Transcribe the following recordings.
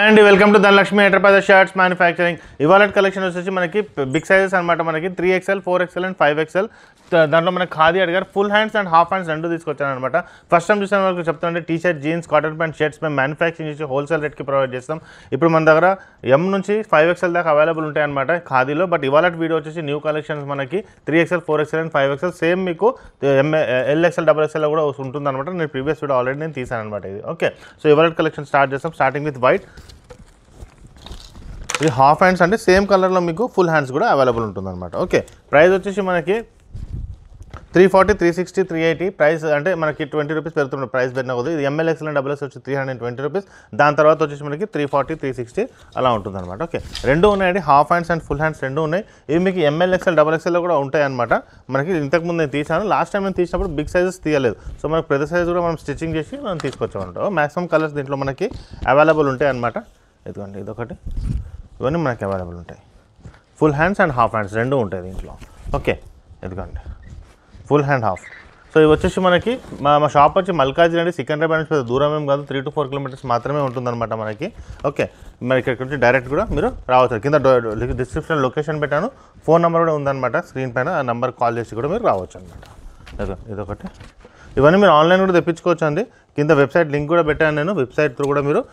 And welcome to Dhanalakshmi enterprises shirts manufacturing. ఇవాళ collection వచ్చేసి మనకి బిగ్ సైజెస్ అనమాట. మనకి 3XL 4XL అండ్ 5XL. దాంట్లో మనకి ఖాదీ అడిగారు. Full hands and half hands రెండు తీసుకొచ్చాను అనమాట. ఫస్ట్ టైం చూసిన వాళ్ళకి చెప్తానంటే T shirt, jeans, cotton pant, shirts మేము మ్యానుఫ్యాక్చరింగ్ చేసి హోల్సేల్ రేట్కి ప్రొవైడ్ చేస్తాం. ఇప్పుడు మన దగ్గర M నుంచి 5XL దాకా అవైలబుల్ ఉంటాయి అనమాట ఖాదీలో. బట్ ఇవాళ వీడియో వచ్చేసి న్యూ కలెక్షన్స్ మనకి 3XL 4XL and 5XL same మీకు LXL XXL కూడా ఉంటుంది అనమాట. నేను ప్రీవియస్ వీడియో ఆల్రెడీ నేను తీసాను అనమాట ఇది. ఓకే, సో ఇవాళ కలెక్షన్ స్టార్ట్ చేస్తాం. Starting with white. ఇది హాఫ్ హ్యాండ్స్ అంటే సేమ్ కలర్లో మీకు ఫుల్ హ్యాండ్స్ కూడా అవైలబుల్ ఉంటుంది అనమాట. ఓకే, ప్రైస్ వచ్చేసి మనకి 340, 360, 380 ప్రైస్ అంటే మనకి 20 రూపీస్ పెరుగుతున్న ప్రైస్ పెట్టినా కొద్ది. ఇది MLXL అండ్ XXL వచ్చి 320 రూపీస్. దాని తర్వాత వచ్చేసి మనకి 340, 360 అలా ఉంటుంది అనమాట. ఓకే, రెండు ఉన్నాయండి, half hands and full hands రెండు ఉన్నాయి. ఇవి మీకు MLXL XXL కూడా ఉంటాయి అనమాట. మనకి ఇంతకుముందు నేను తీసాను, లాస్ట్ టైం నేను తీసినప్పుడు బిగ్ సైజెస్ తీయలేదు. సో మనకి పెద్ద సైజ్ కూడా మనం స్టిచ్చింగ్ చేసి మనం తీసుకొచ్చామంటాం. మ్యాక్సిమం కలర్స్ దీంట్లో మనకి అవైలబుల్ ఉంటాయి అనమాట. ఇదిగోండి, ఇదొకటి, ఇవన్నీ మనకి అవైలబుల్ ఉంటాయి. Full hands and half hands రెండు ఉంటాయి దీంట్లో. ఓకే, ఇదిగోండి ఫుల్ హ్యాండ్ హాఫ్. సో ఇవి వచ్చేసి మనకి మా షాప్ వచ్చి మల్కాజ్గిరి అండి, సికింద్రాబాద్ నుంచి పెద్ద దూరం ఏం కాదు, 3 to 4 కిలోమీటర్స్ మాత్రమే ఉంటుందన్నమాట మనకి. ఓకే, మరి ఇక్కడికి వచ్చి డైరెక్ట్ కూడా మీరు రావచ్చు. కింద డిస్క్రిప్షన్ లొకేషన్ పెట్టాను, ఫోన్ నెంబర్ కూడా ఉందన్నమాట స్క్రీన్ పైన. ఆ నెంబర్ కాల్ చేసి కూడా మీరు రావచ్చు అనమాట. ఇదొకటి, ఇవన్నీ మీరు ఆన్లైన్ కూడా తెప్పించుకోవచ్చు అండి. కింద వెబ్సైట్ లింక్ కూడా పెట్టాను నేను. వెబ్సైట్ త్రూ కూడా మీరు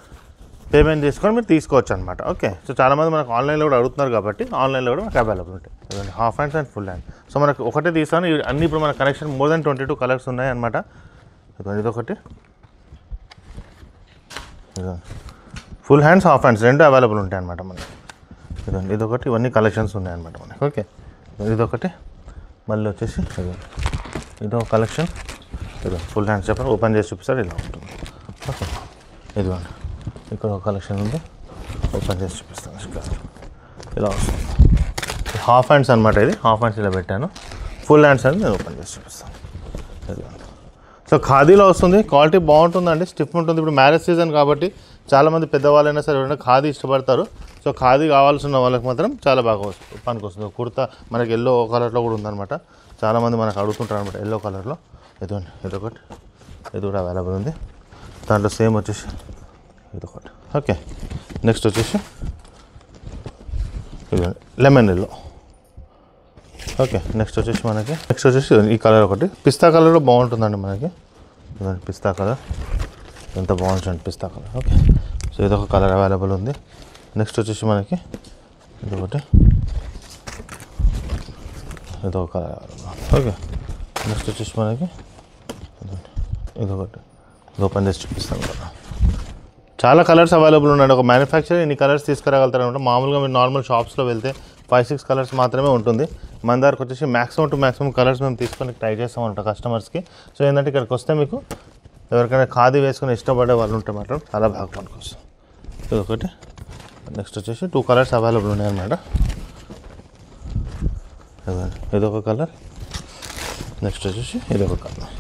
పేమెంట్ తీసుకొని మీరు తీసుకోవచ్చు అనమాట. ఓకే, సో చాలామంది మనకు ఆన్లైన్లో కూడా అడుగుతున్నారు కాబట్టి ఆన్లైన్లో కూడా మనకు అవైలబుల్ ఉంటాయి. Half hands and full hand. So మనకు ఒకటే తీసాను, అన్ని ఇప్పుడు మన కలెక్షన్ మోర్ దెన్ 22 కలర్స్ ఉన్నాయి అనమాట. ఇదొకటి, ఫుల్ హ్యాండ్స్ హాఫ్ హ్యాండ్స్ రెండు అవైలబుల్ ఉంటాయి అనమాట మనకి. ఇదొకటి, ఇవన్నీ కలెక్షన్స్ ఉన్నాయి అనమాట మనకి. ఓకే, ఇదొకటి, మళ్ళీ వచ్చేసి ఇదొక కలెక్షన్. ఫుల్ హ్యాండ్స్ చెప్పండి, ఓపెన్ చేసి చూపిస్తారు, ఇలా ఉంటుంది. ఓకే, ఇదిగోండి, ఇక్కడ ఒక కలెక్షన్ ఉంది, ఓపెన్ చేసి చూపిస్తాను. ఇలా వస్తుంది. హాఫ్ హ్యాండ్స్ అనమాట. ఇది హాఫ్ హ్యాండ్స్ ఇలా పెట్టాను. ఫుల్ హ్యాండ్స్ అనేది నేను ఓపెన్ చేసి చూపిస్తాను. సో ఖాదీలో వస్తుంది, క్వాలిటీ బాగుంటుందండి, స్టిఫ్ ఉంటుంది. ఇప్పుడు మ్యారేజ్ సీజన్ కాబట్టి చాలామంది పెద్దవాళ్ళైనా సరే ఎవరైనా ఖాదీ ఇష్టపడతారు. సో ఖాదీ కావాల్సిన వాళ్ళకి మాత్రం చాలా బాగా పనికి వస్తుంది. కుర్తా మనకి ఎల్లో కలర్లో కూడా ఉందన్నమాట. చాలామంది మనకు అడుగుతుంటారు అనమాట ఎల్లో కలర్లో. ఇదిగోండి, ఇదొకటి, ఇది కూడా అవైలబుల్ ఉంది. దాంట్లో సేమ్ వచ్చేసి ఇదొకటి. ఓకే, నెక్స్ట్ వచ్చేసి ఇదిగోండి లెమన్ ఎల్లో. ఓకే, నెక్స్ట్ వచ్చేసి ఈ కలర్ ఒకటి, పిస్తా కలర్ కూడా బాగుంటుందండి మనకి. పిస్తా కలర్ ఎంత బాగుంటుంది, పిస్తా కలర్. ఓకే, సో ఇదొక కలర్ అవైలబుల్ ఉంది. నెక్స్ట్ వచ్చేసి మనకి ఇదొకటి, ఇదొక కలర్ అవైలబుల్. ఓకే, నెక్స్ట్ వచ్చేసి మనకి ఇదొకటి, ఇది ఓపెన్ చేసి చూపిస్తాను కదా. చాలా కలర్స్ అవైలబుల్ ఉన్నాయండి. ఒక మ్యానుఫ్యాక్చర్ ఇన్ని కలర్స్ తీసుకురాగలుగుతారు అనమాట. మామూలుగా మీరు నార్మల్ షాప్స్లో వెళ్తే 5-6 కలర్స్ మాత్రమే ఉంటుంది. మన దగ్గరకు వచ్చేసి మ్యాక్సిమం కలర్స్ మేము తీసుకొని ట్రై చేస్తామంట కస్టమర్స్కి. సో ఏంటంటే ఇక్కడికి వస్తే మీకు ఎవరికైనా ఖాదీ వేసుకొని ఇష్టపడే వాళ్ళు ఉంటే మాత్రం చాలా బాగా పనికొస్తుంది. ఇదొకటి, నెక్స్ట్ వచ్చేసి 2 కలర్స్ అవైలబుల్ ఉన్నాయన్నమాట. ఇదొక కలర్, నెక్స్ట్ వచ్చేసి ఇదొక కలర్.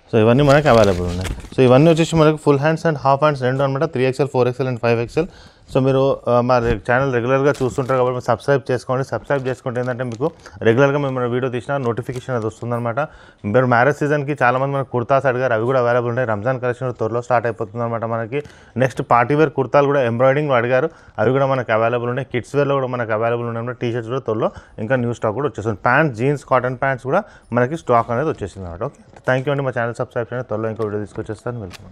సో ఇవన్నీ మనకి అవైలబుల్ ఉన్నాయి. సో ఇవన్నీ వచ్చేసి మనకి full hands and half hands రెండు అనమాట. 3XL 4XL and 5XL. So మీరు మా ఛానల్ రెగ్యులర్గా చూస్తుంటారు కాబట్టి మీరు సబ్స్క్రైబ్ చేసుకోండి. సబ్స్క్రైబ్ చేసుకుంటే ఏంటంటే మీకు రెగ్యులర్గా మేము వీడియో తీసిన నోటిఫికేషన్ అది వస్తుందన్నమాట. మీరు మ్యారేజ్ సీజన్కి చాలామంది మనకు కుర్తాస్ అడిగారు, అవి కూడా అవైలబుల్ ఉంటాయి. రంజాన్ కలెక్షన్ త్వరలో స్టార్ట్ అయిపోతుంది అనమాట మనకి. నెక్స్ట్ పార్టీ వేర్ కుర్తాలు కూడా ఎంబ్రాయిడింగ్లో అడిగారు, అవి కూడా మనకు అవైలబుల్ ఉన్నాయి. కిడ్స్ వేర్లో కూడా మనకు అవైలబుల్ ఉన్నాయి. టీ షర్ట్స్ కూడా త్వరలో ఇంకా న్యూ స్టాక్ కూడా వచ్చేస్తుంది. ప్యాంట్స్, జీన్స్, కాటన్ ప్యాంట్స్ కూడా మనకి స్టాక్ అనేది వచ్చేసింది అనమాట. ఓకే, థ్యాంక్ యూ అండి. మా ఛానల్ సబ్స్క్రైబ్ చేయండి. త్వరలో ఇంకో వీడియో తీసుకొచ్చేస్తాను. వెల్కమ్.